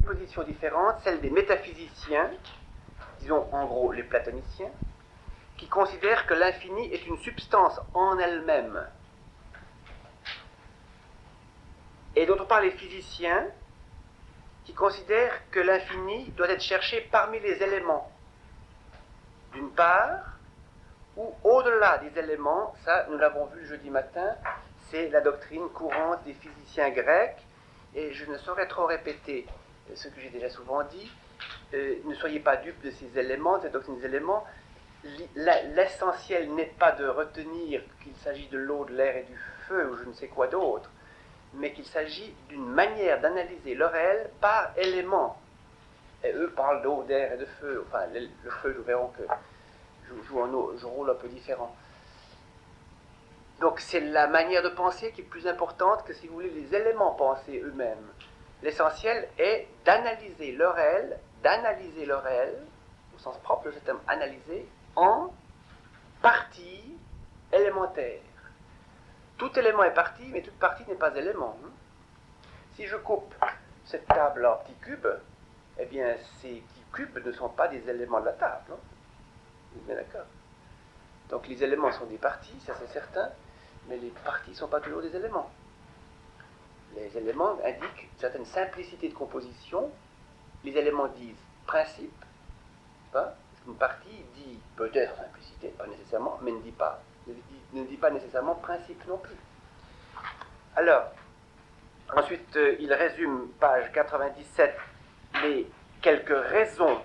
position différente, celle des métaphysiciens, disons en gros les platoniciens, qui considèrent que l'infini est une substance en elle-même. Et d'autre part les physiciens, qui considèrent que l'infini doit être cherché parmi les éléments, d'une part, ou au-delà des éléments, ça nous l'avons vu le jeudi matin, c'est la doctrine courante des physiciens grecs, et je ne saurais trop répéter ce que j'ai déjà souvent dit, ne soyez pas dupes de ces éléments, de cette doctrine des éléments. L'essentiel n'est pas de retenir qu'il s'agit de l'eau, de l'air et du feu, ou je ne sais quoi d'autre, mais qu'il s'agit d'une manière d'analyser le réel par éléments. Et eux parlent d'eau, d'air et de feu, enfin le feu, nous verrons que joue un rôle un peu différent. Donc c'est la manière de penser qui est plus importante que, si vous voulez, les éléments pensés eux-mêmes. L'essentiel est d'analyser le réel, au sens propre de ce terme analyser, en parties élémentaires. Tout élément est partie, mais toute partie n'est pas élément. Si je coupe cette table en petits cubes, eh bien ces petits cubes ne sont pas des éléments de la table. Vous êtes bien d'accord? Donc les éléments sont des parties, ça c'est certain, mais les parties ne sont pas toujours des éléments. Les éléments indiquent une certaine simplicité de composition. Les éléments disent principe, pas? Une partie dit peut-être simplicité, pas nécessairement, mais ne dit pas nécessairement principe non plus. Alors, ensuite, il résume, page 97, les quelques raisons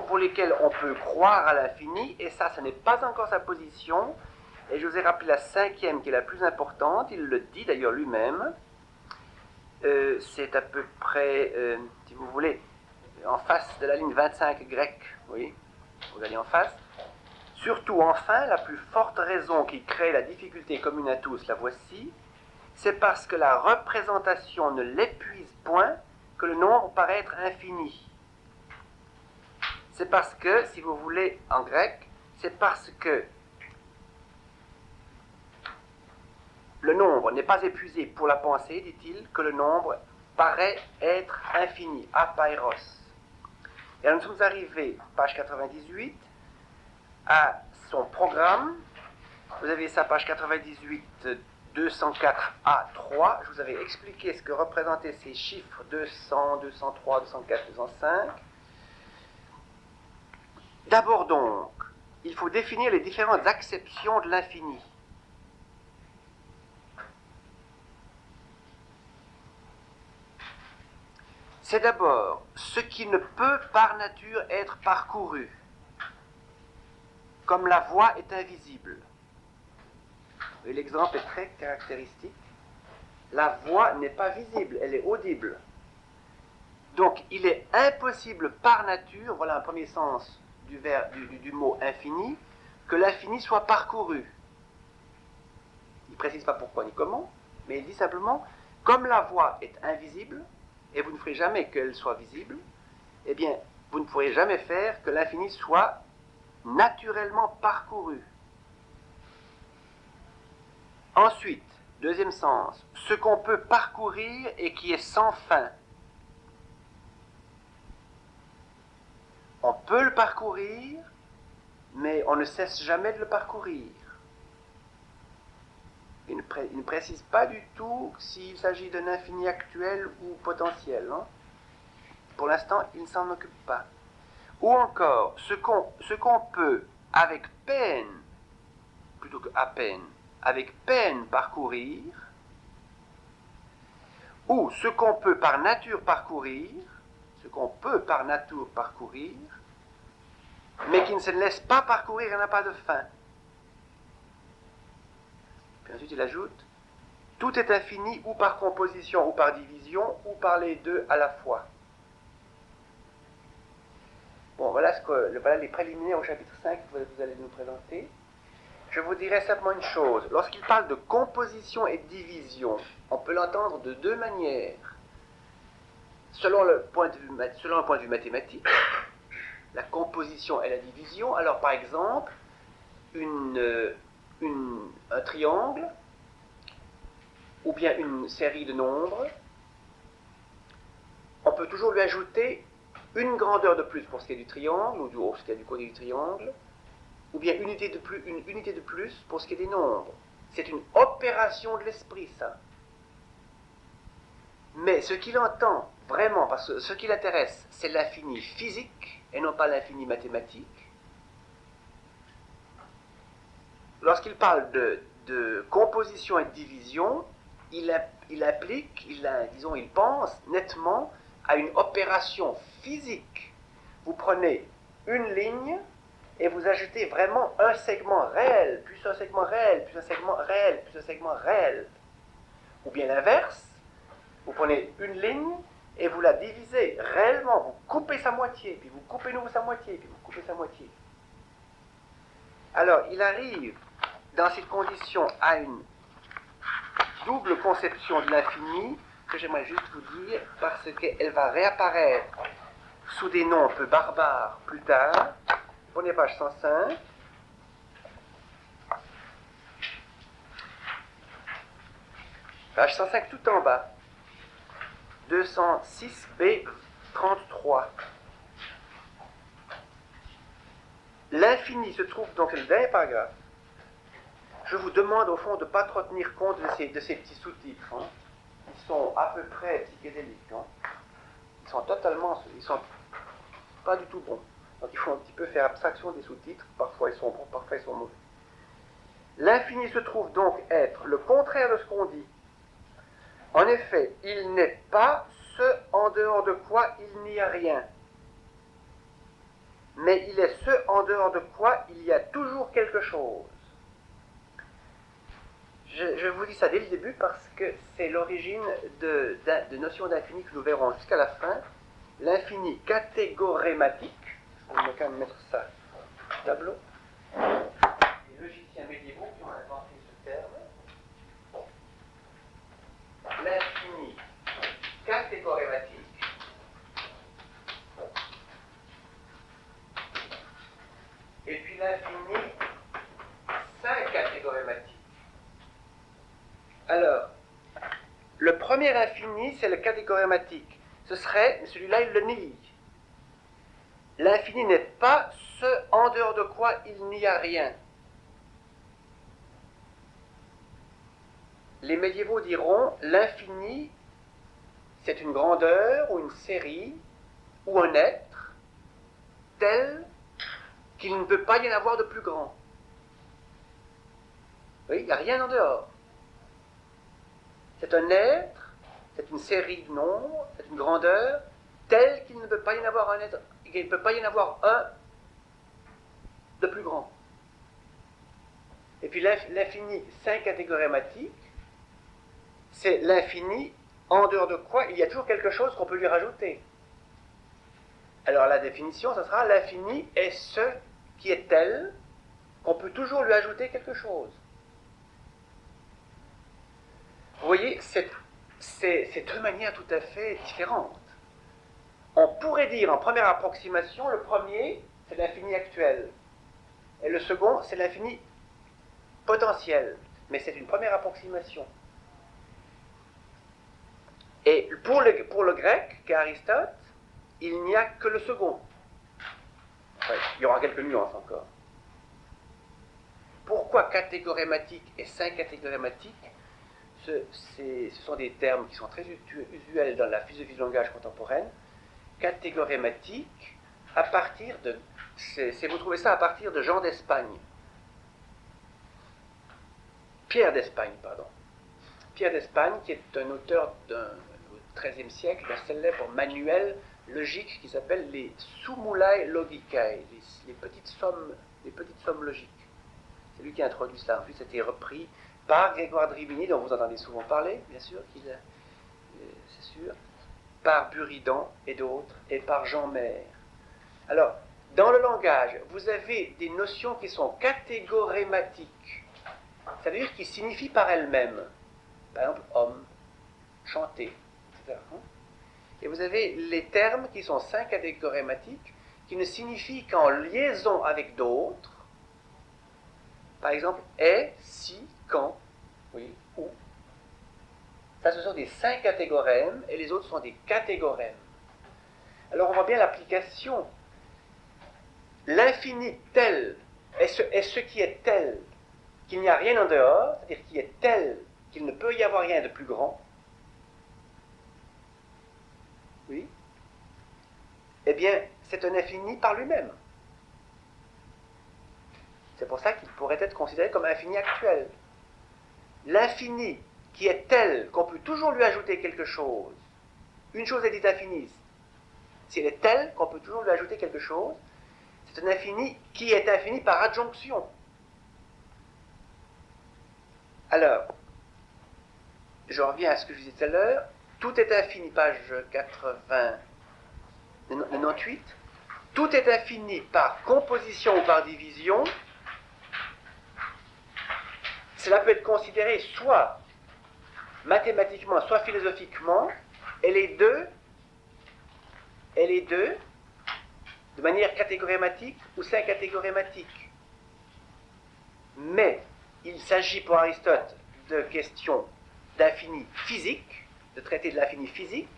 pour lesquelles on peut croire à l'infini, et ça, ce n'est pas encore sa position, et je vous ai rappelé la cinquième qui est la plus importante, il le dit d'ailleurs lui-même, c'est à peu près, si vous voulez, en face de la ligne 25 grecque, oui, vous allez en face. Surtout, enfin, la plus forte raison qui crée la difficulté commune à tous, la voici, c'est parce que la représentation ne l'épuise point que le nombre paraît être infini. C'est parce que, si vous voulez, en grec, c'est parce que le nombre n'est pas épuisé pour la pensée, dit-il, que le nombre paraît être infini, apairos. Et alors nous sommes arrivés, page 98, à son programme. Vous avez ça, page 98, 204A3. Je vous avais expliqué ce que représentaient ces chiffres 200, 203, 204, 205. D'abord donc, il faut définir les différentes acceptions de l'infini. C'est d'abord ce qui ne peut par nature être parcouru, comme la voix est invisible. Et l'exemple est très caractéristique. La voix n'est pas visible, elle est audible. Donc il est impossible par nature, voilà un premier sens du mot infini, que l'infini soit parcouru. Il ne précise pas pourquoi ni comment, mais il dit simplement, comme la voix est invisible, et vous ne ferez jamais qu'elle soit visible, eh bien, vous ne pourrez jamais faire que l'infini soit naturellement parcouru. Ensuite, deuxième sens, ce qu'on peut parcourir et qui est sans fin. On peut le parcourir, mais on ne cesse jamais de le parcourir. Il ne précise pas du tout s'il s'agit d'un infini actuel ou potentiel. Hein. Pour l'instant, il ne s'en occupe pas. Ou encore, ce qu'on peut, avec peine, plutôt qu'à peine, avec peine parcourir, ou ce qu'on peut par nature parcourir, mais qui ne se laisse pas parcourir et n'a pas de fin. Puis ensuite il ajoute, tout est infini ou par composition ou par division ou par les deux à la fois. Bon, voilà les préliminaires au chapitre 5 que vous allez nous présenter. Je vous dirai simplement une chose. Lorsqu'il parle de composition et de division, on peut l'entendre de deux manières. Selon un point de vue mathématique, la composition et la division. Alors, par exemple, un triangle, ou bien une série de nombres, peut toujours lui ajouter une grandeur de plus pour ce qui est du triangle, ou pour ce qui est du côté du triangle, ou bien une unité de plus pour ce qui est des nombres. C'est une opération de l'esprit, ça. Mais ce qu'il entend vraiment, parce que ce qui l'intéresse, c'est l'infini physique et non pas l'infini mathématique. Lorsqu'il parle de composition et de division, il applique, il pense nettement à une opération physique. Vous prenez une ligne et vous ajoutez vraiment un segment réel, plus un segment réel, plus un segment réel, plus un segment réel. Ou bien l'inverse, vous prenez une ligne et vous la divisez réellement, vous coupez sa moitié, puis vous coupez nouveau sa moitié, puis vous coupez sa moitié. Alors, il arrive dans cette condition à une double conception de l'infini que j'aimerais juste vous dire parce qu'elle va réapparaître sous des noms un peu barbares plus tard. Prenez page 105. Page 105 tout en bas. 206b 33. L'infini se trouve donc dans le dernier paragraphe. Je vous demande au fond de ne pas trop tenir compte de ces petits sous-titres. Hein. Ils sont à peu près psychédéliques. Hein. Ils sont pas du tout bons. Donc il faut un petit peu faire abstraction des sous-titres. Parfois ils sont bons, parfois ils sont mauvais. L'infini se trouve donc être le contraire de ce qu'on dit. En effet, il n'est pas ce en dehors de quoi il n'y a rien. Mais il est ce en dehors de quoi il y a toujours quelque chose. Je vous dis ça dès le début parce que c'est l'origine de notions d'infini que nous verrons jusqu'à la fin. L'infini catégorématique, on va quand même mettre ça au tableau. Les logiciens médiévaux qui ont inventé ce terme. L'infini catégorématique. Et puis l'infini syncatégorématique. Alors, le premier infini, c'est le catégorématique. Ce serait, celui-là, il le nie. L'infini n'est pas ce en dehors de quoi il n'y a rien. Les médiévaux diront, l'infini, c'est une grandeur ou une série ou un être tel qu'il ne peut pas y en avoir de plus grand. Oui, il n'y a rien en dehors. C'est un être, c'est une série de nombres, c'est une grandeur telle qu'il ne peut pas y en avoir un être, qu'il ne peut pas y en avoir un de plus grand. Et puis l'infini syncatégorématique, c'est l'infini en dehors de quoi il y a toujours quelque chose qu'on peut lui rajouter. Alors la définition, ce sera l'infini est ce qui est tel qu'on peut toujours lui ajouter quelque chose. Vous voyez, c'est deux manières tout à fait différentes. On pourrait dire en première approximation, le premier, c'est l'infini actuel. Et le second, c'est l'infini potentiel. Mais c'est une première approximation. Et pour le grec, qu'Aristote, il n'y a que le second. Enfin, il y aura quelques nuances encore. Pourquoi catégorématique et syncatégorématique ? Ce sont des termes qui sont très usuels dans la philosophie du langage contemporaine. Catégorématique, à partir de... vous trouvez ça à partir de Jean d'Espagne. Pierre d'Espagne, pardon. Pierre d'Espagne, qui est un auteur du XIIIe siècle, d'un célèbre manuel logique qui s'appelle les Summulae Logicae, les petites sommes logiques. C'est lui qui a introduit cela. Ensuite, c'était repris par Grégoire de Rimini, dont vous entendez souvent parler, bien sûr, c'est sûr, par Buridan et d'autres, et par Jean Maire. Alors, dans le langage, vous avez des notions qui sont catégorématiques. Ça veut dire qu'ils signifient par elles-mêmes. Par exemple, homme, chanter, etc. Et vous avez les termes qui sont syncatégorématiques, qui ne signifient qu'en liaison avec d'autres. Par exemple, est, si, quand, oui, où. Ça, ce sont des syncatégorèmes, et les autres sont des catégorèmes. Alors on voit bien l'application. L'infini tel est ce qui est tel qu'il n'y a rien en dehors, c'est-à-dire qui est tel qu'il ne peut y avoir rien de plus grand. Oui. Eh bien, c'est un infini par lui-même. C'est pour ça qu'il pourrait être considéré comme un infini actuel. L'infini qui est tel qu'on peut toujours lui ajouter quelque chose. Une chose est dite infinie. Si elle est telle qu'on peut toujours lui ajouter quelque chose, c'est un infini qui est infini par adjonction. Alors, je reviens à ce que je disais tout à l'heure. Tout est infini, page 98. Tout est infini par composition ou par division. Cela peut être considéré soit mathématiquement, soit philosophiquement, et les deux, de manière catégorematique ou syncatégorematique. Mais il s'agit pour Aristote de questions d'infini physique, de traiter de l'infini physique,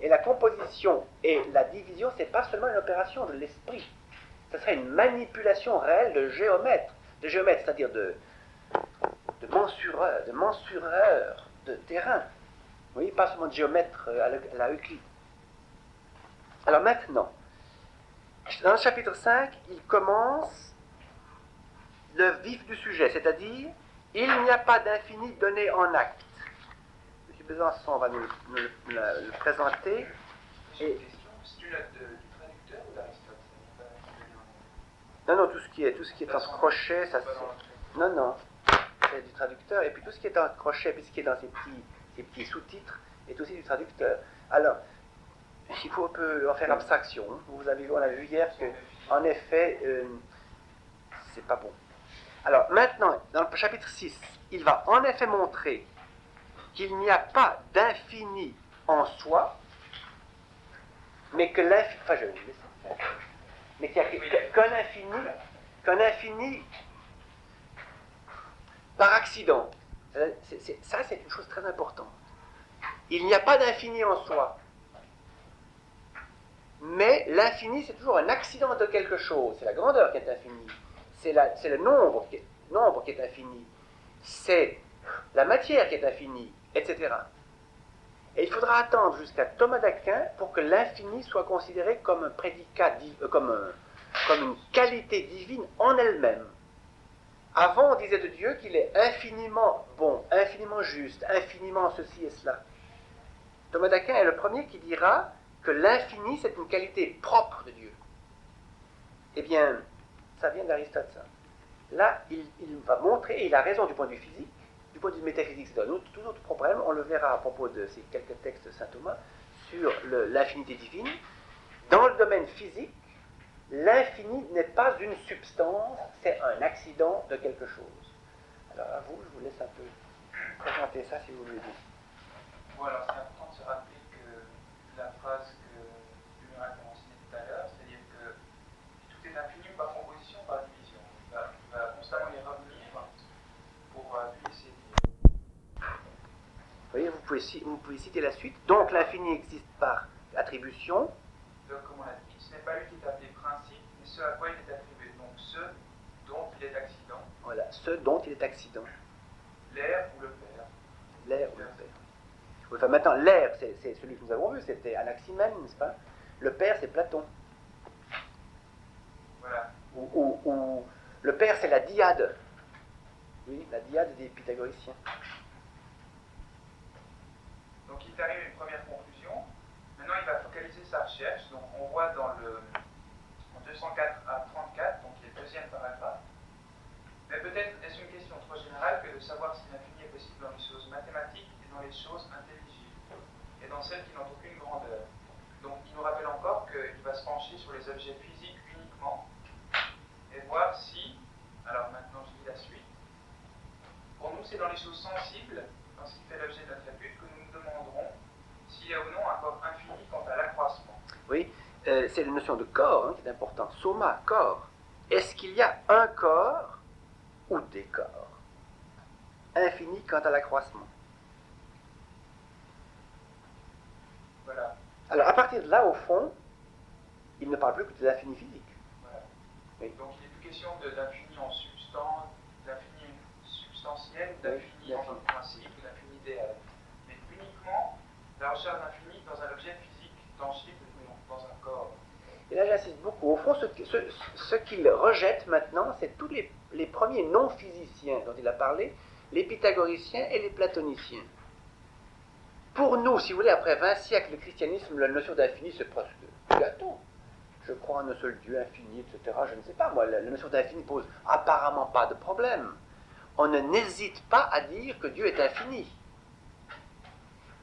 et la composition et la division, c'est pas seulement une opération de l'esprit, ce serait une manipulation réelle de géomètre, c'est-à-dire de mensureur de terrain. Oui, pas seulement de géomètre à la Euclide. Alors maintenant, dans le chapitre 5, il commence le vif du sujet, c'est-à-dire, il n'y a pas d'infini donné en acte. M. Besançon va nous le présenter. J'ai une question, c'est une note du traducteur ou d'Aristote? Non, tout ce qui est en crochet, ça c'est... Non, c'est du traducteur, et puis tout ce qui est en crochet, puis ce qui est dans ces petits sous-titres, est aussi du traducteur. Alors, il faut un peu en faire abstraction. On a vu hier que, en effet, c'est pas bon. Alors, maintenant, dans le chapitre 6, il va en effet montrer qu'il n'y a pas d'infini en soi, mais que l'infini... Enfin, je vais vous laisser faire. Mais qu'il n'y a qu'un infini par accident. Ça, c'est une chose très importante. Il n'y a pas d'infini en soi. Mais l'infini, c'est toujours un accident de quelque chose. C'est la grandeur qui est infinie. C'est le nombre qui est infini. C'est la matière qui est infinie, etc. Et il faudra attendre jusqu'à Thomas d'Aquin pour que l'infini soit considéré comme un prédicat, comme une qualité divine en elle-même. Avant, on disait de Dieu qu'il est infiniment bon, infiniment juste, infiniment ceci et cela. Thomas d'Aquin est le premier qui dira que l'infini, c'est une qualité propre de Dieu. Eh bien, ça vient d'Aristote, ça. Là, il va montrer, et il a raison du point de vue physique, du point de vue métaphysique, c'est un tout autre problème, on le verra à propos de ces quelques textes de saint Thomas, sur l'infinité divine. Dans le domaine physique, l'infini n'est pas une substance, c'est un accident de quelque chose. Alors à vous, je vous laisse un peu présenter ça si vous voulez dire. Bon, alors c'est important de se rappeler que la phrase que Lumière a mentionnée tout à l'heure, c'est-à-dire que tout est infini par composition, par division. Il va constamment y revenir pour lui essayer de dire. Vous voyez, vous pouvez citer la suite. Donc l'infini existe par attribution. Donc, comme on l'a dit, ce n'est pas lui qui est appelé principe, mais ce à quoi il est attribué. Donc ce dont il est accident. Voilà, ce dont il est accident. L'air ou le père. L'air ou le père. Enfin, maintenant, l'air, c'est celui que nous avons vu, c'était Anaximène, n'est-ce pas? Le père, c'est Platon. Voilà. Ou le père, c'est la dyade. Oui, la dyade des pythagoriciens. Donc il t'arrive une première conclusion. Maintenant, il va focaliser sa recherche. Donc on voit dans le 204 à 34, donc qui est le deuxième paragraphe. Mais peut-être est-ce une question trop générale que de savoir si l'infini est possible dans les choses mathématiques et dans les choses intelligibles, et dans celles qui n'ont aucune grandeur. Donc il nous rappelle encore qu'il va se pencher sur les objets physiques uniquement, et voir si, alors maintenant je lis la suite, pour nous c'est dans les choses sensibles, dans ce qui fait l'objet de notre étude, que nous nous demanderons s'il y a ou non un corps infini quant à l'accroissement. Oui, c'est la notion de corps qui est importante. Soma, corps. Est-ce qu'il y a un corps ou des corps infini quant à l'accroissement? Voilà. Alors, à partir de là, au fond, il ne parle plus que des infinis physiques. Voilà. Oui. Donc il n'est plus question d'infini en substance, d'infini substantiel, d'infini en principe, d'infini idéal. Mais uniquement la recherche d'infini dans un objet physique tangible, dans un corps. Et là, j'insiste beaucoup. Au fond, ce qu'il rejette maintenant, c'est tous les premiers non-physiciens dont il a parlé, les pythagoriciens et les platoniciens. Pour nous, si vous voulez, après 20 siècles de christianisme, la notion d'infini, c'est presque gâteau. Je crois en un seul Dieu infini, etc. Je ne sais pas, moi, la notion d'infini pose apparemment pas de problème. On n'hésite pas à dire que Dieu est infini.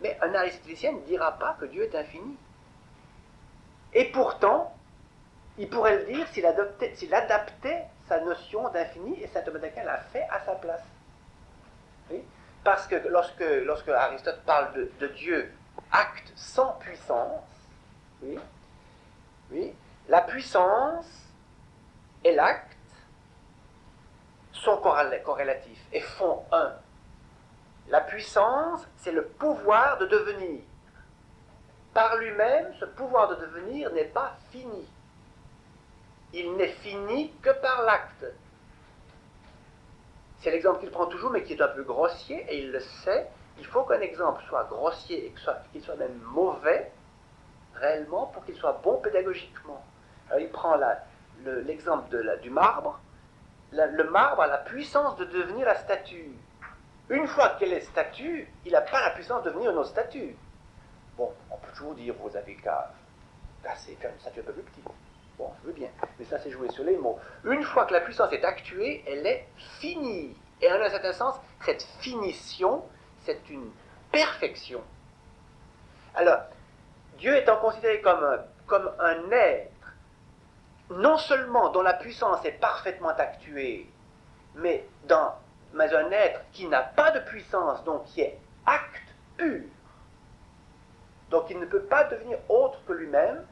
Mais un aristotélicien ne dira pas que Dieu est infini. Et pourtant, il pourrait le dire s'il adaptait sa notion d'infini, et saint Thomas d'Aquin l'a fait à sa place. Oui? Parce que lorsque Aristote parle de Dieu, acte sans puissance, oui, oui, la puissance et l'acte sont corrélatifs et font un. La puissance, c'est le pouvoir de devenir. Par lui-même, ce pouvoir de devenir n'est pas fini. Il n'est fini que par l'acte. C'est l'exemple qu'il prend toujours, mais qui est un peu grossier, et il le sait. Il faut qu'un exemple soit grossier et qu'il soit même mauvais, réellement, pour qu'il soit bon pédagogiquement. Alors il prend l'exemple du marbre. Le marbre a la puissance de devenir la statue. Une fois qu'elle est statue, il n'a pas la puissance de devenir une autre statue. Bon, on peut toujours dire, vous avez qu'à faire une statue un peu plus petite. Bon, je veux bien, mais ça c'est jouer sur les mots. Une fois que la puissance est actuée, elle est finie. Et en un certain sens, cette finition, c'est une perfection. Alors, Dieu étant considéré comme un être, non seulement dont la puissance est parfaitement actuée, mais un être qui n'a pas de puissance, donc qui est acte pur. Donc il ne peut pas devenir autre que lui-même.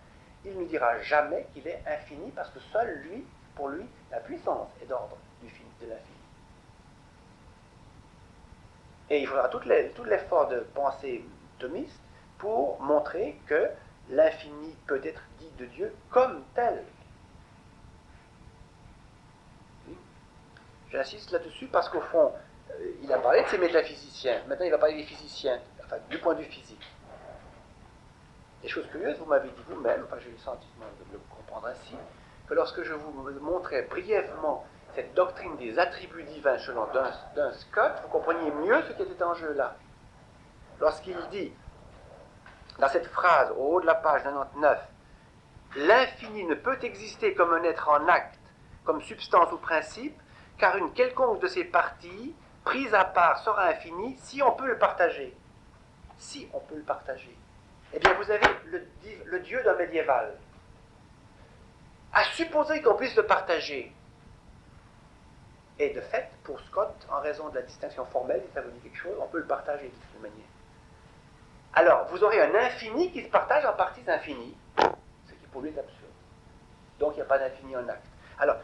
Il ne dira jamais qu'il est infini, parce que seul lui, pour lui, la puissance est d'ordre de l'infini. Et il faudra tout l'effort de pensée thomiste pour montrer que l'infini peut être dit de Dieu comme tel. J'insiste là-dessus parce qu'au fond, il a parlé de ces métaphysiciens. Maintenant, il va parler des physiciens, enfin, du point de vue physique. Des choses curieuses, vous m'avez dit vous-même, enfin j'ai eu le sentiment de le comprendre ainsi, que lorsque je vous montrais brièvement cette doctrine des attributs divins selon Duns Scott, vous compreniez mieux ce qui était en jeu là. Lorsqu'il dit, dans cette phrase, au haut de la page 99, l'infini ne peut exister comme un être en acte, comme substance ou principe, car une quelconque de ses parties, prise à part, sera infinie si on peut le partager. Si on peut le partager. Eh bien, vous avez le Dieu d'un médiéval. À supposer qu'on puisse le partager. Et de fait, pour Scott, en raison de la distinction formelle, si ça vous dit quelque chose, on peut le partager de cette manière. Alors, vous aurez un infini qui se partage en parties infinies, ce qui pour lui est absurde. Donc, il n'y a pas d'infini en acte. Alors,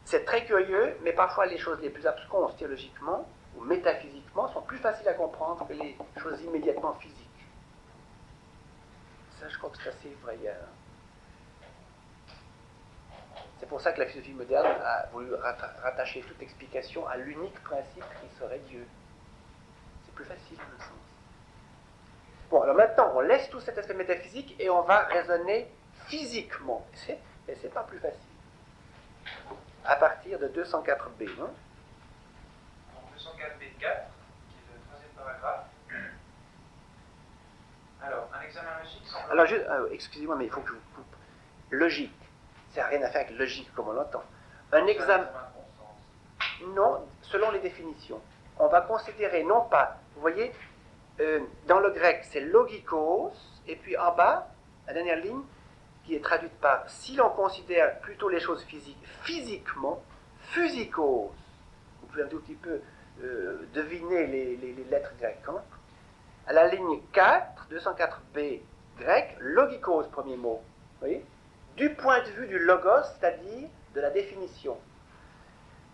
c'est très curieux, mais parfois les choses les plus absconses théologiquement ou métaphysiquement sont plus faciles à comprendre que les choses immédiatement physiques. Ça, je crois que c'est assez vrai. C'est pour ça que la philosophie moderne a voulu rattacher toute explication à l'unique principe qui serait Dieu. C'est plus facile, dans le sens. Bon, alors maintenant, on laisse tout cet aspect métaphysique et on va raisonner physiquement. Et c'est pas plus facile. À partir de 204b, non? Donc 204b4, qui est le troisième paragraphe. Alors, un examen logique semble... Alors, excusez-moi, mais il faut que je vous coupe. Logique, ça n'a rien à faire avec logique comme on l'entend. Un examen... Non, selon les définitions. On va considérer non pas, vous voyez, dans le grec c'est logikos, et puis en bas, la dernière ligne, qui est traduite par si l'on considère plutôt les choses physiques physiquement, physikos. Vous pouvez un tout petit peu deviner les lettres grecques. Hein. À la ligne 4, 204b grec, logikos, premier mot. Vous voyez, du point de vue du logos, c'est-à-dire de la définition.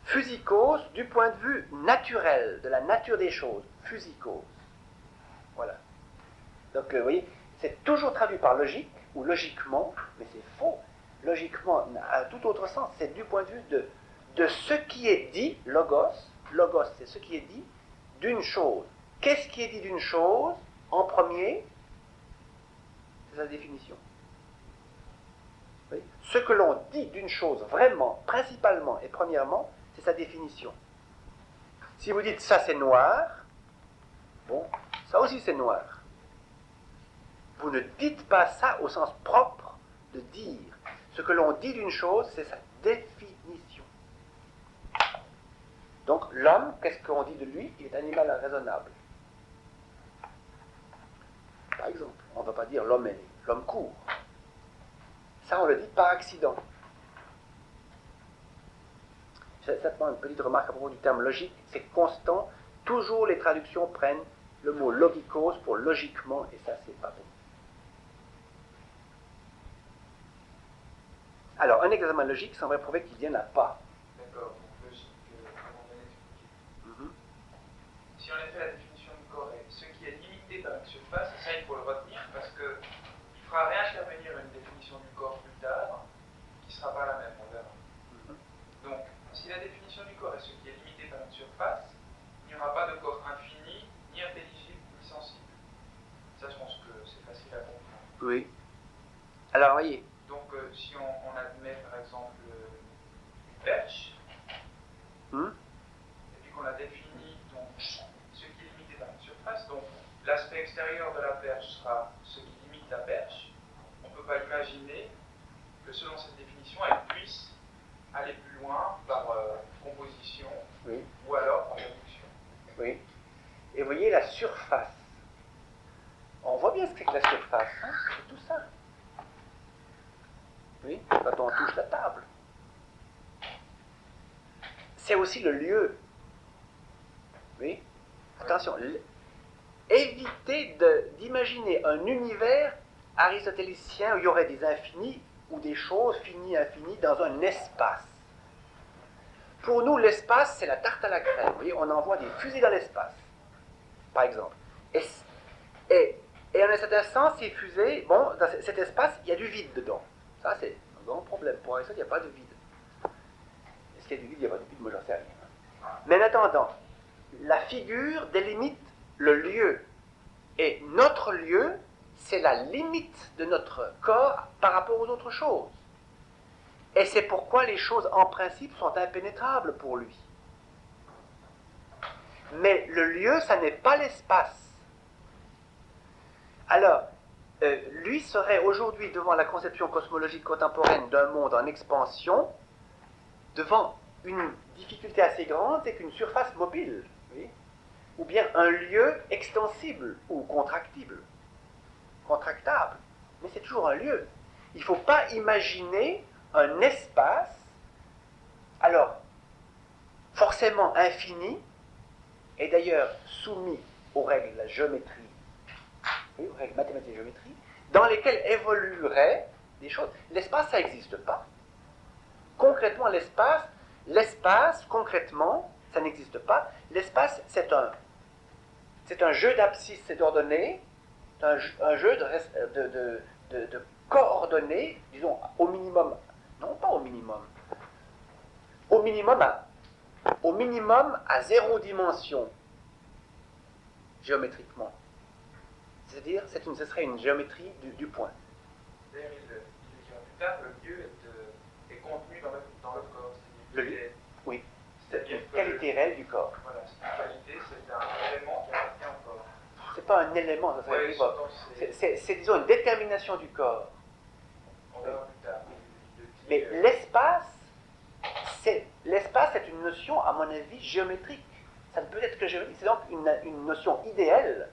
Physikos, du point de vue naturel, de la nature des choses. Physikos. Voilà. Donc, vous voyez, c'est toujours traduit par logique, ou logiquement, mais c'est faux. Logiquement a un tout autre sens. C'est du point de vue de ce qui est dit, logos. Logos, c'est ce qui est dit d'une chose. Qu'est-ce qui est dit d'une chose en premier? C'est sa définition. Oui. Ce que l'on dit d'une chose vraiment, principalement et premièrement, c'est sa définition. Si vous dites ça c'est noir, bon, ça aussi c'est noir. Vous ne dites pas ça au sens propre de dire. Ce que l'on dit d'une chose, c'est sa définition. Donc l'homme, qu'est-ce qu'on dit de lui? Il est animal raisonnable. Par exemple, on ne va pas dire l'homme est né, l'homme court. Ça, on le dit par accident. J'ai simplement une petite remarque à propos du terme logique, c'est constant. Toujours les traductions prennent le mot logikos pour logiquement, et ça, c'est pas bon. Alors, un examen logique semble prouver qu'il n'y en a pas. D'accord, donc logique, comment bien expliquer. Si on a fait la définition du corps, ce qui est limité par une surface, ça il faut le retenir parce qu'il ne fera réintervenir une définition du corps plus tard qui ne sera pas la même, on verra. Donc, si la définition du corps est ce qui est limité par une surface, il n'y aura pas de corps infini, ni intelligible, ni sensible. Ça, je pense que c'est facile à comprendre. Oui. Alors, voyez. Donc, si on admet par exemple une perche, et puis qu'on a défini donc, ce qui est limité par une surface, donc l'aspect extérieur de la perche sera ce qui limite la perche, on ne peut pas imaginer que selon cette définition, elle puisse aller plus loin par composition ou alors par réduction. Oui. Et vous voyez la surface. On voit bien ce que c'est que la surface. Hein, c'est tout ça. Oui, quand on touche la table. C'est aussi le lieu. Oui. Attention, évitez d'imaginer un univers aristotélicien où il y aurait des infinis ou des choses finies, infinies dans un espace. Pour nous, l'espace, c'est la tarte à la crème. Vous voyez, on envoie des fusées dans l'espace, par exemple. Et en un certain sens, ces fusées, bon, dans cet espace, il y a du vide dedans. Ça, c'est un grand problème. Pour Aristote, il n'y a pas de vide. Est-ce qu'il y a du vide? Il n'y a pas de vide, moi j'en sais rien. Mais en attendant, la figure délimite le lieu. Et notre lieu, c'est la limite de notre corps par rapport aux autres choses. Et c'est pourquoi les choses en principe sont impénétrables pour lui. Mais le lieu, ça n'est pas l'espace. Alors, lui serait aujourd'hui devant la conception cosmologique contemporaine d'un monde en expansion, devant une difficulté assez grande, c'est qu'une surface mobile, oui, ou bien un lieu extensible ou contractible, contractable, mais c'est toujours un lieu. Il ne faut pas imaginer un espace, alors, forcément infini, et d'ailleurs soumis aux règles de la géométrie, oui, aux règles mathématiques de géométrie, dans lesquelles évolueraient des choses. L'espace, ça n'existe pas. Concrètement, l'espace, concrètement, ça n'existe pas. L'espace, c'est un jeu d'abscisse et d'ordonnées, un jeu de coordonnées, disons, au minimum, non pas au minimum, au minimum à 0 dimension, géométriquement. C'est-à-dire, ce serait une géométrie du point. D'ailleurs, il le dira plus tard, le lieu est contenu dans le corps. Le lieu, oui. C'est une que qualité réelle du corps. Voilà, c'est une qualité, c'est un élément qui appartient au corps. C'est pas un élément, ça serait c'est disons une détermination du corps. On verra plus tard. Mais l'espace est une notion, à mon avis, géométrique. Ça ne peut être que géométrique. C'est donc une notion idéale,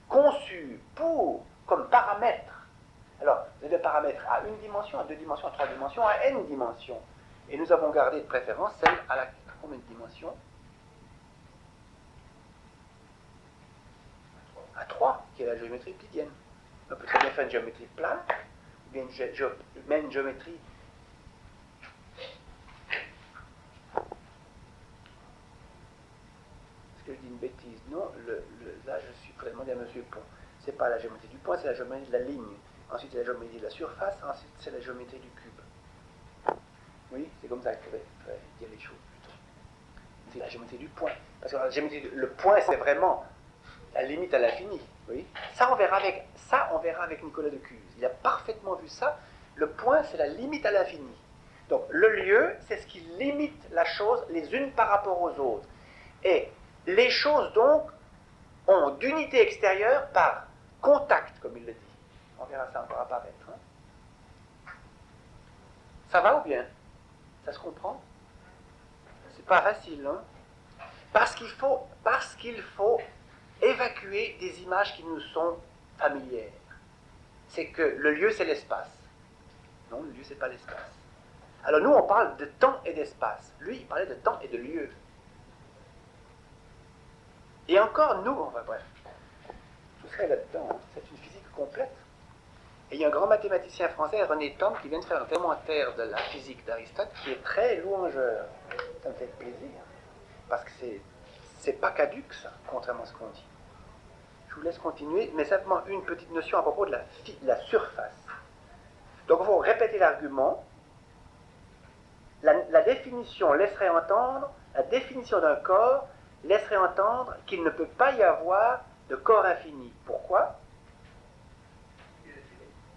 conçue comme paramètre. Alors, vous avez des paramètres à 1 dimension, à 2 dimensions, à 3 dimensions, à n dimensions. Et nous avons gardé de préférence celle à combien de dimensions? À 3, qui est la géométrie euclidienne. On peut très bien faire une géométrie plane, ou bien une géométrie. Est-ce que je dis une bêtise? Non, là je suis prêt à demander à M. Pont. C'est pas la géométrie du point, c'est la géométrie de la ligne. ensuite c'est la géométrie de la surface, ensuite c'est la géométrie du cube. Oui, c'est comme ça qu'il faudrait dire les choses plutôt. C'est la géométrie du point. Parce que le point, c'est vraiment la limite à l'infini. Oui. Ça, on verra avec Nicolas de Cuse. Il a parfaitement vu ça. Le point, c'est la limite à l'infini. Donc, le lieu, c'est ce qui limite la chose les unes par rapport aux autres. Et les choses, donc, ont d'unité extérieure par contact, comme il le dit. On verra ça encore apparaître. Hein. Ça va ou bien? Ça se comprend? C'est pas facile, hein? Parce qu'il faut évacuer des images qui nous sont familières. C'est que le lieu, c'est l'espace. Non, le lieu, c'est pas l'espace. Alors nous, on parle de temps et d'espace. Lui, il parlait de temps et de lieu. Et encore, nous, enfin bref, tout ça est là-dedans. Hein. C'est une physique complète. Et il y a un grand mathématicien français, René Thom, qui vient de faire un commentaire de la physique d'Aristote qui est très louangeur. Ça me fait plaisir. Parce que c'est pas caduque, ça, contrairement à ce qu'on dit. Je vous laisse continuer, mais simplement une petite notion à propos de la surface. Donc, il faut répéter l'argument. La définition laisserait entendre, la définition d'un corps laisserait entendre qu'il ne peut pas y avoir de corps infini. Pourquoi?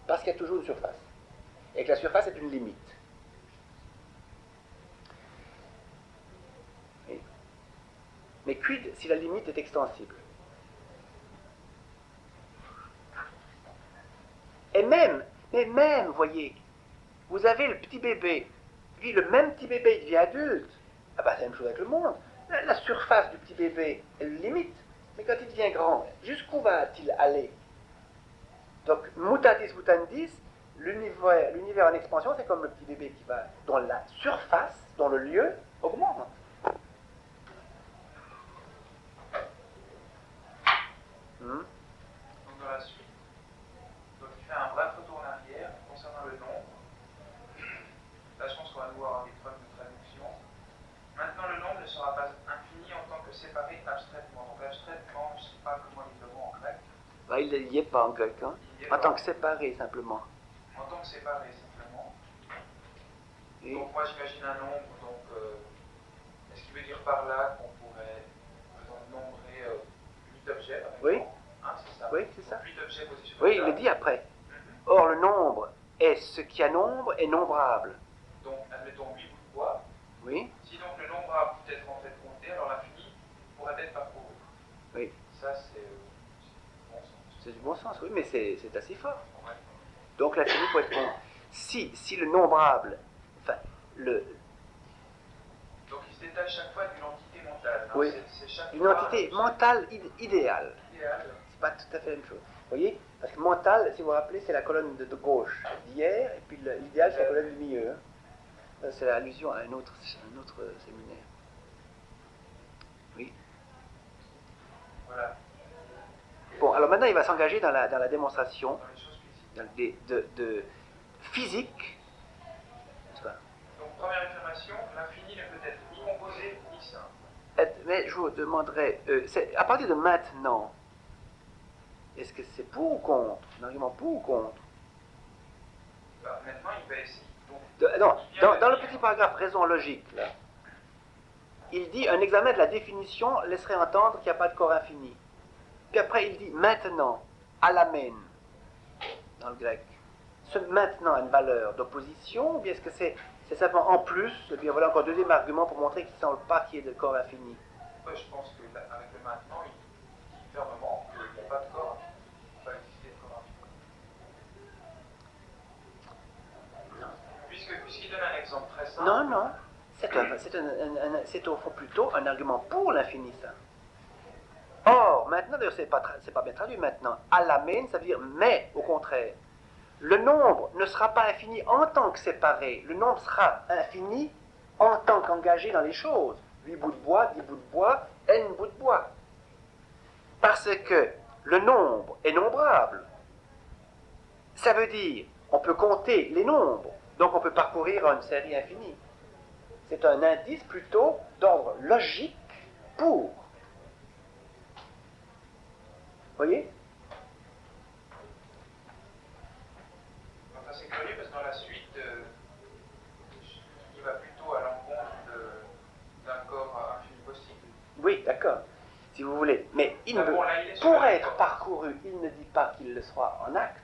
Parce qu'il y a toujours une surface. Et que la surface est une limite. Mais quid si la limite est extensible? Et même, voyez, vous avez le petit bébé, puis le même petit bébé, il devient adulte. Ah bah c'est la même chose avec le monde. La surface du petit bébé, elle limite. Mais quand il devient grand, jusqu'où va-t-il aller? Donc, mutatis mutandis, l'univers en expansion, c'est comme le petit bébé qui va, dont la surface, dont le lieu, augmente. Donc dans la suite, donc il fait un bref retour en arrière concernant le nombre. Là, je pense qu'on va nous voir des preuves de traduction. Maintenant, le nombre ne sera pas infini en tant que séparé abstraitement. Donc abstraitement, je ne sais pas comment il le voit en grec. Bah, il n'y est pas en grec, hein. En tant que séparé, simplement. En tant que séparé, simplement. Et donc moi, j'imagine un nombre, donc est-ce qu'il veut dire par là qu'on pourrait, par exemple, nombrer 8 objets, par exemple? Oui. Hein, c'est ça. Oui, c'est ça. Donc, 8 objets positionnés. Oui, il le dit après. Or, le nombre est ce qui a nombre est nombrable. Donc, admettons 8 bouts de bois. Oui. Si donc le nombrable peut être en fait compté, alors l'infini pourrait être parcouru. Oui. Ça, c'est bon sens. C'est du bon sens, oui, mais c'est assez fort. Ouais. Donc, l'infini peut être bon. Si le nombrable, enfin, donc, il se détache chaque fois d'une entité mentale. Hein. Oui. C'est une entité mentale idéale. Idéal. C'est pas tout à fait la même chose. Vous voyez? Parce que mental, si vous vous rappelez, c'est la colonne de gauche d'hier, et puis l'idéal, c'est la colonne du milieu. Hein. C'est l'allusion à un autre séminaire. Oui. Voilà. Bon, alors maintenant, il va s'engager dans la démonstration Dans les choses physiques. de physique. N'est-ce pas? Donc, première affirmation, l'infini ne peut être ni composé ni simple. Mais je vous demanderai, à partir de maintenant, est-ce que c'est pour ou contre? Un argument pour ou contre? Bah, maintenant, il va essayer. Dans le petit paragraphe raison logique, là, il dit un examen de la définition laisserait entendre qu'il n'y a pas de corps infini. Puis après, il dit maintenant, alamen, dans le grec. Ce maintenant a une valeur d'opposition, ou bien est-ce que c'est simplement en plus? Et bien voilà encore un deuxième argument pour montrer qu'il ne semble pas qu'il y ait de corps infini. Moi, je pense qu'avec le maintenant, il dit fermement qu'il n'y a pas de corps infini. Il ne peut pas exister de corps infini. Puisqu'il donne un exemple très simple. Non. C'est au fond plutôt un argument pour l'infini, ça. Or, maintenant, d'ailleurs, c'est pas bien traduit maintenant. Alamen, ça veut dire mais, au contraire. Le nombre ne sera pas infini en tant que séparé. Le nombre sera infini en tant qu'engagé dans les choses. 8 bouts de bois, 10 bouts de bois, n bouts de bois. Parce que le nombre est nombrable. Ça veut dire, on peut compter les nombres. Donc on peut parcourir une série infinie. C'est un indice plutôt d'ordre logique pour. Voyez? c'est curieux parce que dans la suite, il va plutôt à l'encontre d'un corps infini possible. Oui, d'accord, si vous voulez. Mais Pour être parcouru, il ne dit pas qu'il le sera en acte.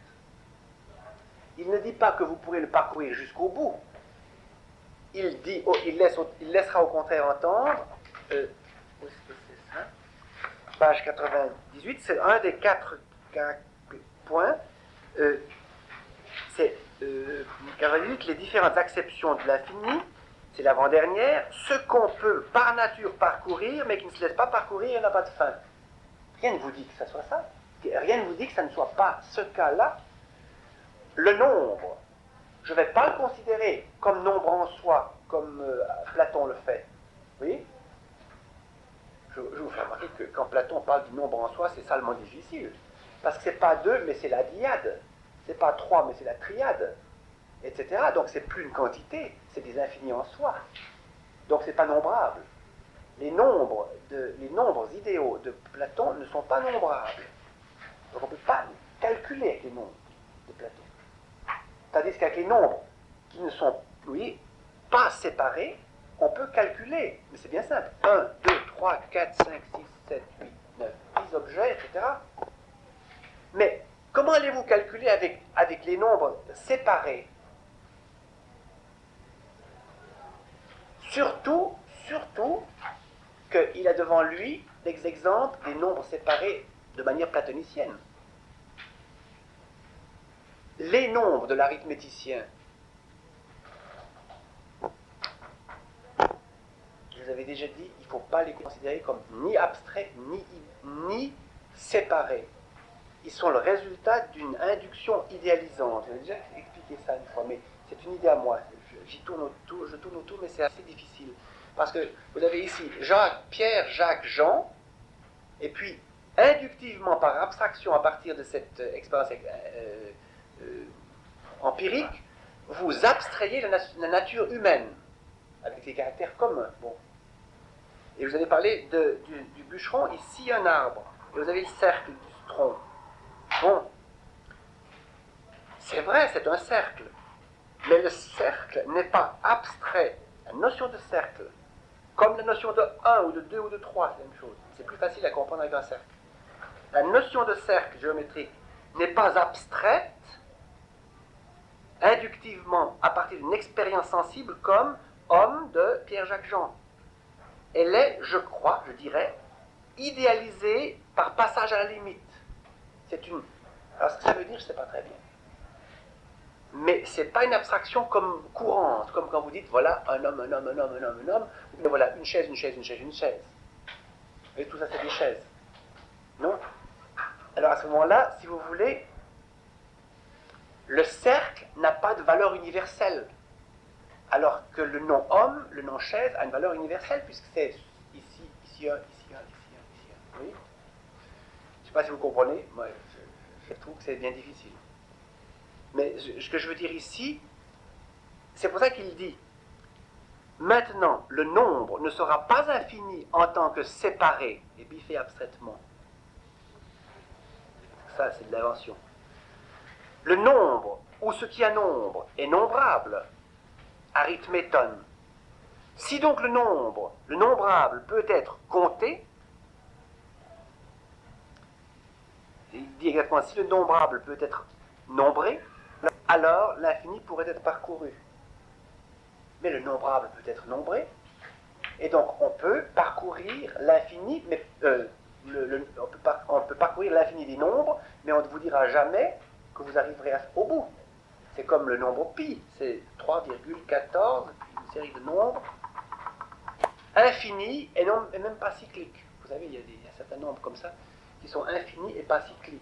Il ne dit pas que vous pourrez le parcourir jusqu'au bout. Il dit, il laissera au contraire entendre, où est-ce que c'est ça? Page 98, c'est un des quatre points. C'est 98, les différentes acceptions de l'infini, c'est l'avant-dernière, ce qu'on peut par nature parcourir, mais qui ne se laisse pas parcourir et n'a pas de fin. Rien ne vous dit que ça soit ça. Rien ne vous dit que ça ne soit pas ce cas-là. Le nombre, je ne vais pas le considérer comme nombre en soi, comme Platon le fait. Vous voyez ? Je vous fais remarquer que quand Platon parle du nombre en soi, c'est salement difficile. Parce que c'est pas 2, mais c'est la dyade. C'est pas 3, mais c'est la triade. Etc. Donc c'est plus une quantité, c'est des infinis en soi. Donc c'est pas nombrable. Les nombres idéaux de Platon ne sont pas nombrables. Donc on ne peut pas calculer avec les nombres de Platon. Tandis qu'avec les nombres qui ne sont, oui, pas séparés, on peut calculer. Mais c'est bien simple. 1, 2, 3, 4, 5, 6, 7, 8, 9, 10 objets, etc. Mais comment allez-vous calculer avec les nombres séparés? Surtout qu'il a devant lui l'exemple des nombres séparés de manière platonicienne. Les nombres de l'arithméticien, je vous avais déjà dit, il ne faut pas les considérer comme ni abstraits, ni séparés. Ils sont le résultat d'une induction idéalisante. J'ai déjà expliqué ça une fois, mais c'est une idée à moi. Je tourne autour, mais c'est assez difficile. Parce que vous avez ici Jacques, Pierre, Jacques, Jean, et puis inductivement, par abstraction, à partir de cette expérience empirique, vous abstrayez la nature humaine, avec des caractères communs. Bon. Et vous avez parlé du bûcheron, il scie un arbre, et vous avez le cercle du tronc. Bon, c'est vrai, c'est un cercle, mais le cercle n'est pas abstrait. La notion de cercle, comme la notion de 1 ou de 2 ou de 3, c'est la même chose. C'est plus facile à comprendre avec un cercle. La notion de cercle géométrique n'est pas abstraite inductivement à partir d'une expérience sensible comme homme de Pierre-Jacques-Jean. Elle est, je crois, je dirais, idéalisée par passage à la limite. C'est une... Alors ce que ça veut dire, je ne sais pas très bien. Mais ce n'est pas une abstraction comme courante, comme quand vous dites, voilà, un homme, un homme, un homme, un homme, un homme, ou bien voilà, une chaise, une chaise, une chaise, une chaise. Et tout ça, c'est des chaises. Non? Alors à ce moment-là, si vous voulez, le cercle n'a pas de valeur universelle. Alors que le nom homme, le nom chaise, a une valeur universelle, puisque c'est ici, ici un, ici un, ici un, ici un. Oui? Je ne sais pas si vous comprenez, moi je trouve que c'est bien difficile. Mais ce que je veux dire ici, c'est pour ça qu'il dit, maintenant, le nombre ne sera pas infini en tant que séparé et biffé abstraitement. Ça, c'est de l'invention. Le nombre, ou ce qui a nombre, est nombrable, arithméton. Si donc le nombrable peut être compté, il dit exactement, si le nombrable peut être nombré, alors l'infini pourrait être parcouru. Mais le nombrable peut être nombré, et donc on peut parcourir l'infini, mais on peut parcourir l'infini des nombres, mais on ne vous dira jamais que vous arriverez au bout. C'est comme le nombre pi, c'est 3,14, une série de nombres infinis et même pas cycliques. Vous savez, il y a certains nombres comme ça qui sont infinis et pas cycliques.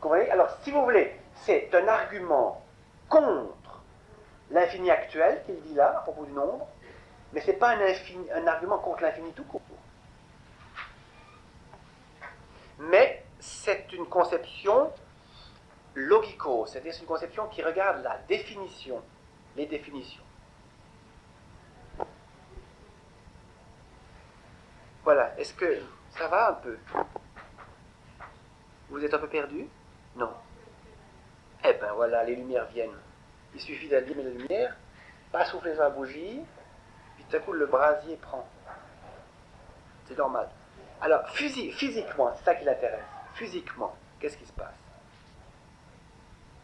Vous voyez? Alors, si vous voulez, c'est un argument contre l'infini actuel qu'il dit là, à propos du nombre, mais ce n'est pas un argument contre l'infini tout court. Mais c'est une conception logico, c'est-à-dire c'est une conception qui regarde la définition, les définitions. Voilà, est-ce que ça va un peu? Vous êtes un peu perdu? Non. Eh ben voilà, les lumières viennent. Il suffit d'allumer la lumière, pas souffler sur la bougie, puis tout à coup le brasier prend. C'est normal. Alors, physiquement, c'est ça qui l'intéresse. Physiquement, qu'est-ce qui se passe?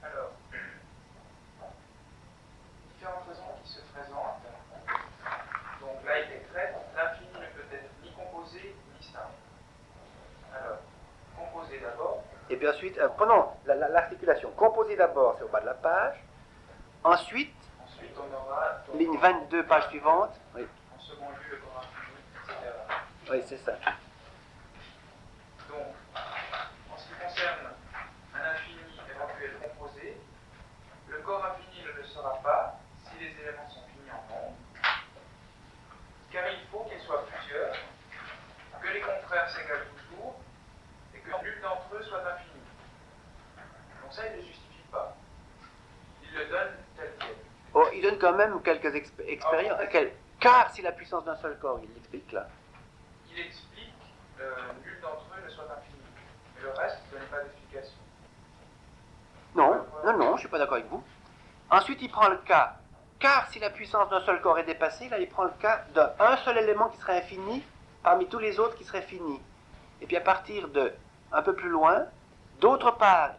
Alors, différentes raisons qui se présentent. Donc là, il décrète l'infini ne peut être ni composé ni simple. Alors, composé d'abord. Et puis ensuite, prenons l'articulation. Composé d'abord, c'est au bas de la page. Ensuite, On aura donc, ligne 22, page suivante. Oui, en second lieu le corps infini, etc. oui, c'est ça. Donc, en ce qui concerne un infini éventuel composé, le corps infini ne le sera pas si les éléments sont finis en nombre, car il faut qu'ils soient plusieurs, que les contraires s'égalent toujours, et que nul d'entre eux soit infini. Donc ça, il ne le justifie pas. Il le donne tel quel. Oh, il donne quand même quelques expériences. Car si la puissance d'un seul corps, il l'explique là. Il explique nul d'entre eux ne soit infini. Mais le reste, il ne donne pas d'explication. Non, je ne suis pas d'accord avec vous. Ensuite, il prend le cas. Car si la puissance d'un seul corps est dépassée, là, il prend le cas d'un seul élément qui serait infini parmi tous les autres qui seraient finis. Et puis à partir de un peu plus loin, d'autre part,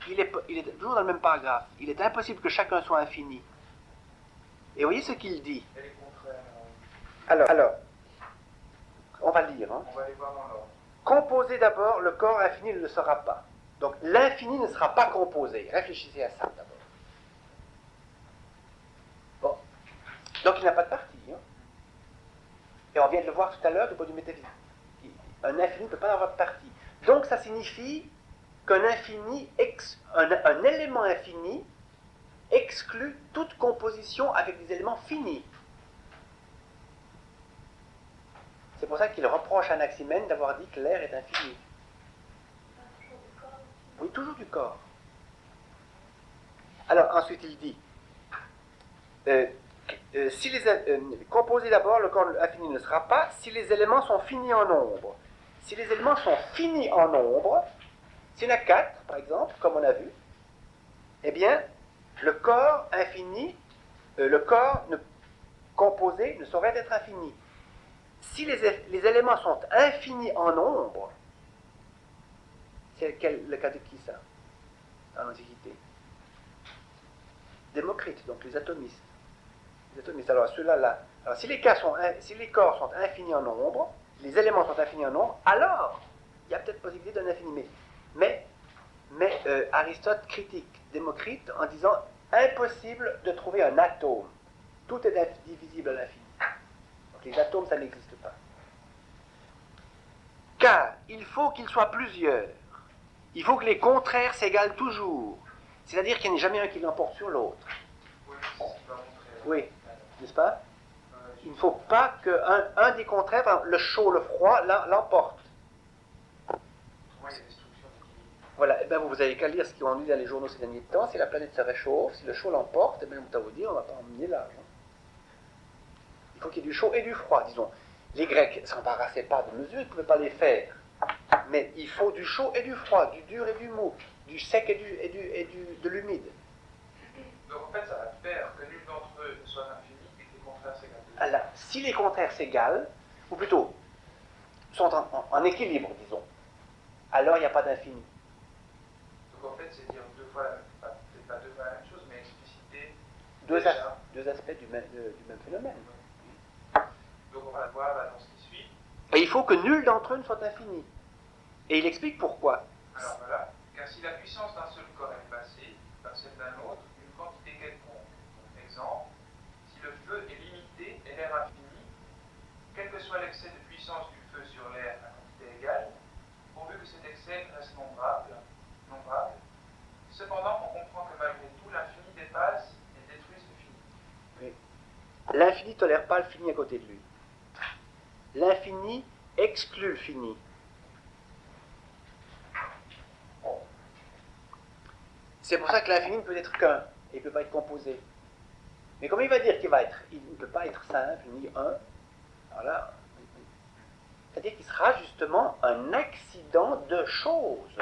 il est toujours dans le même paragraphe. Il est impossible que chacun soit infini. Et voyez ce qu'il dit. Et les contraires, Alors, on va le lire. Hein. on va les voir dans l'ordre. Composé d'abord, le corps infini ne le sera pas. Donc l'infini ne sera pas composé. Réfléchissez à ça d'abord. Bon. Donc il n'a pas de partie. Hein. Et on vient de le voir tout à l'heure du point de vue métaphysique. Un infini ne peut pas avoir de partie. Donc ça signifie qu'un infini, un élément infini exclut toute composition avec des éléments finis. C'est pour ça qu'il reproche à Anaximène d'avoir dit que l'air est infini. Oui, toujours du corps. Alors ensuite il dit, composé d'abord, le corps infini ne sera pas si les éléments sont finis en nombre. Si les éléments sont finis en nombre, s'il y en a 4 par exemple, comme on a vu, eh bien le corps infini, composé ne saurait être infini. Si les éléments sont infinis en nombre, c'est le cas de qui ça, en Antiquité? Démocrite, donc les atomistes. Alors ceux-là, alors si les corps sont infinis en nombre, les éléments sont infinis en nombre, alors il y a peut-être possibilité d'un infini. Mais Aristote critique Démocrite en disant impossible de trouver un atome. Tout est indivisible à l'infini. Donc les atomes, ça n'existe pas. Car il faut qu'ils soient plusieurs. Il faut que les contraires s'égalent toujours. C'est-à-dire qu'il n'y en ait jamais un qui l'emporte sur l'autre. Oui, c'est pas montré. Oui, n'est-ce pas? Il ne faut pas qu'un des contraires, le chaud, le froid, l'emporte. Moi, il y a destruction d'équilibre. Voilà, et bien vous n'avez qu'à lire ce qu'on dit dans les journaux ces derniers temps. Si la planète se réchauffe, si le chaud l'emporte, et bien on va vous dire, on ne va pas emmener l'âge. Il faut qu'il y ait du chaud et du froid, disons. Les Grecs ne s'embarrassaient pas de mesures, ils ne pouvaient pas les faire. Mais il faut du chaud et du froid, du dur et du mou, du sec et de l'humide. Donc en fait, ça va faire que nul d'entre eux ne soit infini et que les contraires s'égalent. Alors, si les contraires s'égalent, ou plutôt sont en équilibre, disons, alors il n'y a pas d'infini. Donc en fait, c'est dire deux fois, peut-être pas deux fois la même chose, mais expliciter Deux aspects du même phénomène. Donc on va voir là, dans ce qui suit. Et il faut que nul d'entre eux ne soit infini. Et il explique pourquoi. Alors voilà, car si la puissance d'un seul corps est passée par celle d'un autre, une quantité quelconque. Exemple, si le feu est limité et l'air infini, quel que soit l'excès de puissance du feu sur l'air à quantité égale, pourvu que cet excès reste nombrable, cependant on comprend que malgré tout l'infini dépasse et détruit ce fini. Oui. L'infini ne tolère pas le fini à côté de lui. L'infini exclut le fini. C'est pour ça que l'infini ne peut être qu'un, et il ne peut pas être composé. Mais comme il va dire qu'il ne peut pas être simple, ni un, alors là, c'est-à-dire qu'il sera justement un accident de choses,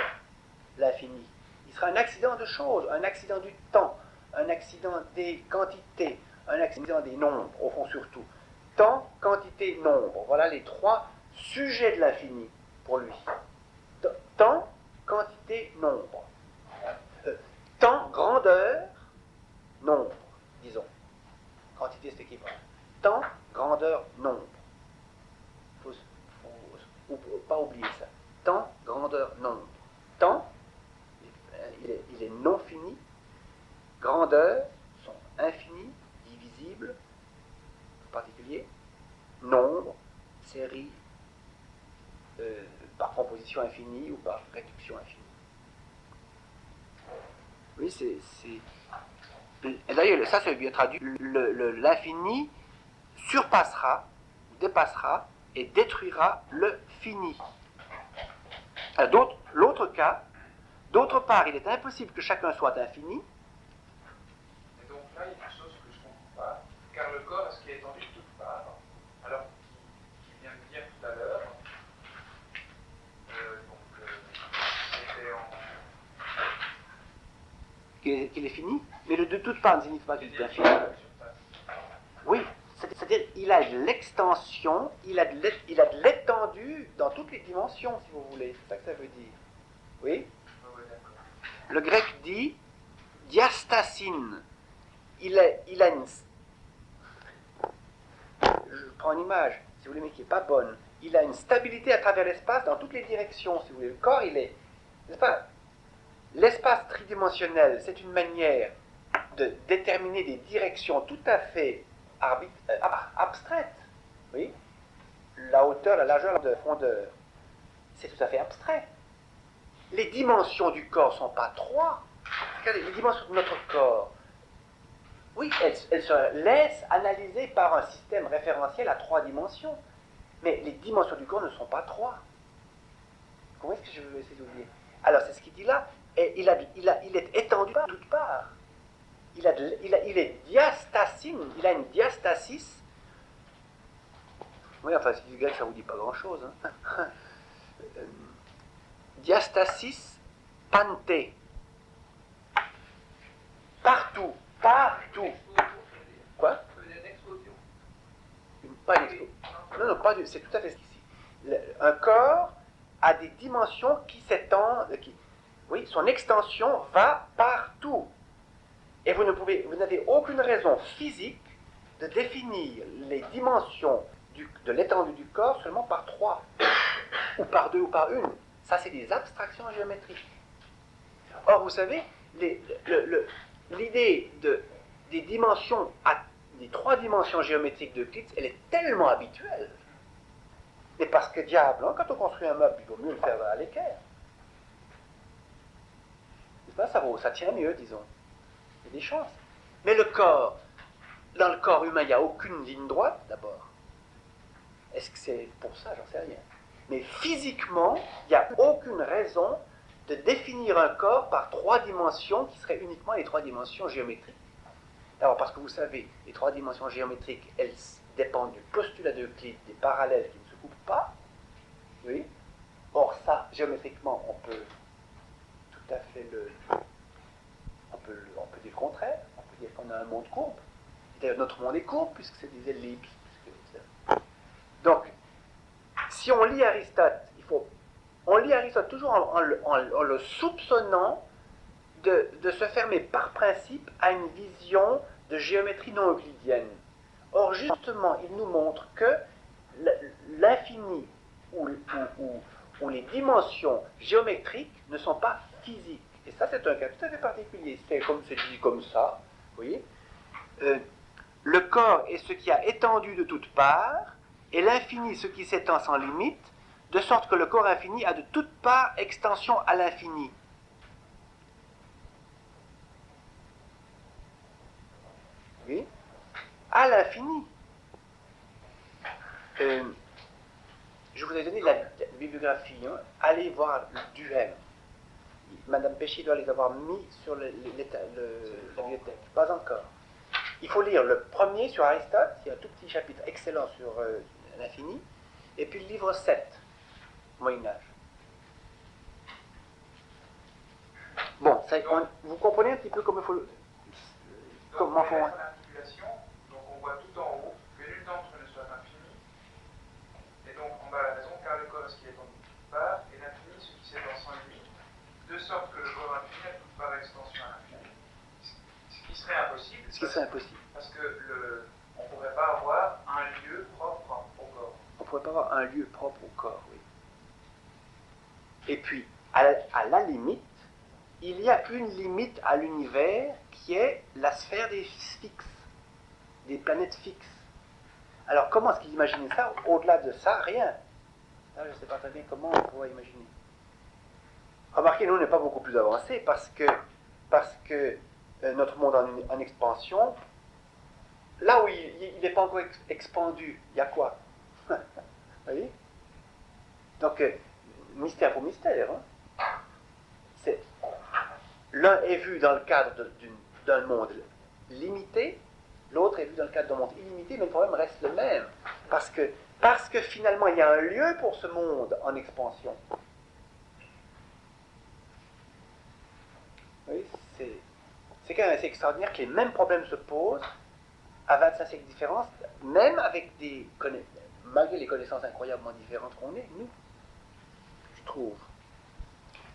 l'infini. Il sera un accident de choses, un accident du temps, un accident des quantités, un accident des nombres, au fond surtout. Temps, quantité, nombre. Voilà les trois sujets de l'infini pour lui. Temps, quantité, nombre. Temps, grandeur, nombre, disons. Quantité, c'est équivalent. Temps, grandeur, nombre. Faut pas oublier ça. Temps, grandeur, nombre. Temps, il est non fini. Grandeur, sont infinies, divisibles, en particulier. Nombre, série, par composition infinie ou par réduction infinie. Oui, et d'ailleurs, ça c'est bien traduit. L'infini surpassera, dépassera et détruira le fini. L'autre cas, d'autre part, il est impossible que chacun soit infini. Et donc là, il y a une chose que je ne comprends pas, car le corps, est-ce qu'il est étendu de toutes parts, alors qu'il vient de dire tout à l'heure, c'était Qu'il est fini, mais le de toutes parts ne signifie pas qu'il est infini. Oui, c'est-à-dire il a de l'extension, il a de l'étendue dans toutes les dimensions, si vous voulez. C'est ça que ça veut dire. Oui. Le grec dit diastasine. Il a une. Je prends une image, si vous voulez, mais qui n'est pas bonne. Il a une stabilité à travers l'espace dans toutes les directions, si vous voulez. Le corps, il est. N'est-ce pas? L'espace tridimensionnel, c'est une manière de déterminer des directions tout à fait abstraites. Oui. La hauteur, la largeur, la profondeur. C'est tout à fait abstrait. Les dimensions du corps ne sont pas trois. Regardez, les dimensions de notre corps, oui, elles se laissent analyser par un système référentiel à trois dimensions. Mais les dimensions du corps ne sont pas trois. Comment est-ce que je veux essayer de vous dire? Alors, c'est ce qu'il dit là. Et il est étendu de toutes parts. Il est diastasine, il a une diastasis. Oui, enfin, si du grec, ça ne vous dit pas grand-chose. Hein. Diastasis panté. Partout. Quoi? une explosion. Pas une explosion. Non, pas du. C'est tout à fait ici. Un corps a des dimensions qui s'étendent. Oui, son extension va partout. Et vous n'avez aucune raison physique de définir les dimensions de l'étendue du corps seulement par 3, ou par 2, ou par 1. Ça, c'est des abstractions géométriques. Or, vous savez, l'idée des dimensions, des 3 dimensions géométriques d'Euclide, elle est tellement habituelle. Mais parce que, diable, hein, quand on construit un meuble, il vaut mieux le faire à l'équerre. Ça tient mieux, disons. Il y a des chances. Mais le corps, dans le corps humain, il n'y a aucune ligne droite, d'abord. Est-ce que c'est pour ça? J'en sais rien. Mais physiquement, il n'y a aucune raison de définir un corps par 3 dimensions qui seraient uniquement les 3 dimensions géométriques. D'abord parce que vous savez, les 3 dimensions géométriques, elles dépendent du postulat d'Euclide des parallèles qui ne se coupent pas. Oui. Or ça, géométriquement, on peut tout à fait on peut dire le contraire. On peut dire qu'on a un monde courbe. D'ailleurs, notre monde est courbe puisque c'est des ellipses. Donc, si on lit Aristote, on lit Aristote toujours en le soupçonnant de se fermer par principe à une vision de géométrie non euclidienne. Or, justement, il nous montre que l'infini ou les dimensions géométriques ne sont pas physiques. Et ça, c'est un cas tout à fait particulier. C'est dit comme ça, vous voyez. Le corps est ce qui a étendu de toutes parts, et l'infini ce qui s'étend sans limite, de sorte que le corps infini a de toutes parts extension à l'infini. Oui, à l'infini. Je vous ai donné la bibliographie. Hein. Allez voir le Duhem. Madame Péchy doit les avoir mis sur la bibliothèque. Pas encore. Il faut lire le premier sur Aristote, il y a un tout petit chapitre excellent sur l'infini, et puis le livre 7, Moyen-Âge. Bon, vous comprenez un petit peu comment il faut... Comment faut l'articulation, donc on voit tout en haut que nul d'entre eux ne soit infini, et donc en bas la raison, car le corps est ce qui est en toute part, et l'infini ce qui s'étend sans limite, de sorte que le corps infini a toute part extension à l'infini. Ce qui serait impossible. Parce que on ne pourrait pas avoir un lieu propre au corps. On ne pourrait pas avoir un lieu propre au corps, oui. Et puis, à la limite, il y a une limite à l'univers qui est la sphère des fixes, des planètes fixes. Alors, comment est-ce qu'il imaginait ça? Au-delà de ça, rien. Là, je ne sais pas très bien comment on pourrait imaginer. Remarquez, nous, on n'est pas beaucoup plus avancés parce que notre monde en expansion, là où il n'est pas encore expandu, il y a quoi? Vous voyez? Donc, mystère pour mystère. Hein? L'un est vu dans le cadre d'un monde limité, l'autre est vu dans le cadre d'un monde illimité, mais le problème reste le même. Parce que finalement, il y a un lieu pour ce monde en expansion. Oui, c'est quand même assez extraordinaire que les mêmes problèmes se posent à 25 siècles de différence, même avec malgré les connaissances incroyablement différentes qu'on est, nous, je trouve.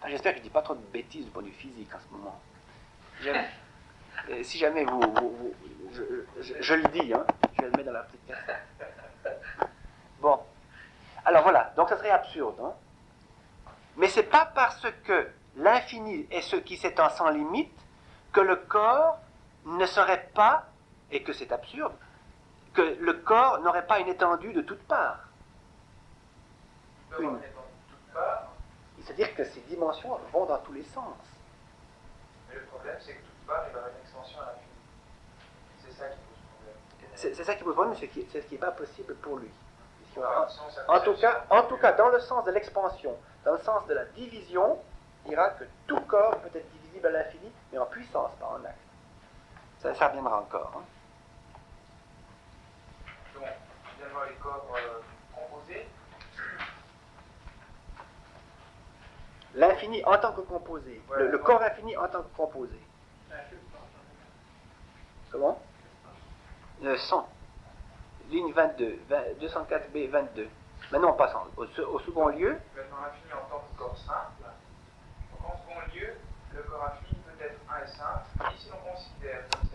J'espère que je ne dis pas trop de bêtises du point de vue physique en ce moment. Si jamais je le dis, hein, je vais le mettre dans la petite cassette. Bon. Alors voilà, donc ça serait absurde. Hein. Mais c'est pas parce que l'infini est ce qui s'étend sans limite que le corps ne serait pas, et que c'est absurde, que le corps n'aurait pas une étendue de toutes parts. C'est-à-dire que ces dimensions vont dans tous les sens. Mais le problème, c'est que toute part, il va avoir une extension à l'infini. C'est ça qui pose problème. C'est ça qui pose problème, mais c'est ce qui n'est pas possible pour lui. En tout cas, dans le sens de l'expansion, dans le sens de la division, il dira que tout corps peut être divisible à l'infini, mais en puissance, pas en acte. Ça reviendra encore. Hein. Donc, on vient de voir les corps composés. L'infini en tant que composé. Ouais, le corps infini en tant que composé. Comment 100. Ligne 22. 204B 22. Maintenant, on passe au second lieu. Maintenant, l'infini en tant que corps simple. Donc, en second lieu, le corps infini peut être un et simple. Et si l'on considère comme